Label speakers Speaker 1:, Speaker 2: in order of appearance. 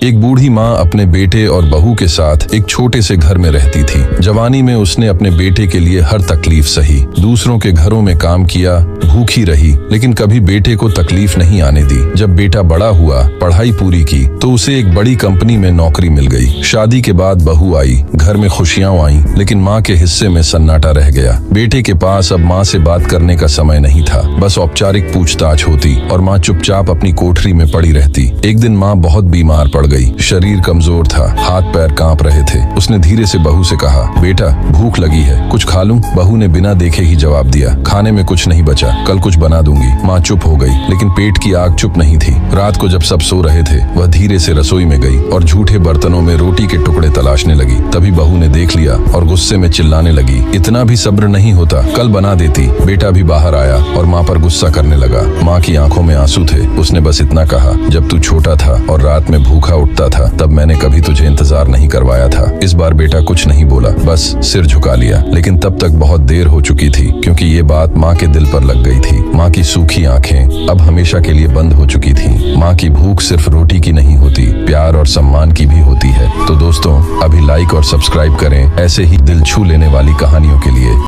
Speaker 1: एक बूढ़ी माँ अपने बेटे और बहू के साथ एक छोटे से घर में रहती थी। जवानी में उसने अपने बेटे के लिए हर तकलीफ सही, दूसरों के घरों में काम किया, भूखी रही, लेकिन कभी बेटे को तकलीफ नहीं आने दी। जब बेटा बड़ा हुआ, पढ़ाई पूरी की, तो उसे एक बड़ी कंपनी में नौकरी मिल गई। शादी के बाद बहू आई, घर में खुशियां आईं, लेकिन माँ के हिस्से में सन्नाटा रह गया। बेटे के पास अब माँ से बात करने का समय नहीं था, बस औपचारिक पूछताछ होती और माँ चुपचाप अपनी कोठरी में पड़ी रहती। एक दिन माँ बहुत बीमार पड़ गई, शरीर कमजोर था, हाथ पैर कांप रहे थे। उसने धीरे से बहू से कहा, बेटा भूख लगी है, कुछ खा लूं? बहू ने बिना देखे ही जवाब दिया, खाने में कुछ नहीं बचा, कल कुछ बना दूंगी। माँ चुप हो गई, लेकिन पेट की आग चुप नहीं थी। रात को जब सब सो रहे थे, वह धीरे से रसोई में गई और झूठे बर्तनों में रोटी के टुकड़े तलाशने लगी। तभी बहू ने देख लिया और गुस्से में चिल्लाने लगी, इतना भी सब्र नहीं होता, कल बना देती। बेटा भी बाहर आया और माँ पर गुस्सा करने लगा। माँ की आंखों में आंसू थे। उसने बस इतना कहा, जब तू छोटा था और रात में भूखा उठता था, तब मैंने कभी तुझे इंतजार नहीं करवाया था। इस बार बेटा कुछ नहीं बोला, बस सिर झुका लिया। लेकिन तब तक बहुत देर हो चुकी थी, क्योंकि ये बात माँ के दिल पर लग गई थी। माँ की सूखी आंखें अब हमेशा के लिए बंद हो चुकी थीं। माँ की भूख सिर्फ रोटी की नहीं होती, प्यार और सम्मान की भी होती है। तो दोस्तों, अभी लाइक और सब्सक्राइब करें ऐसे ही दिल छू लेने वाली कहानियों के लिए।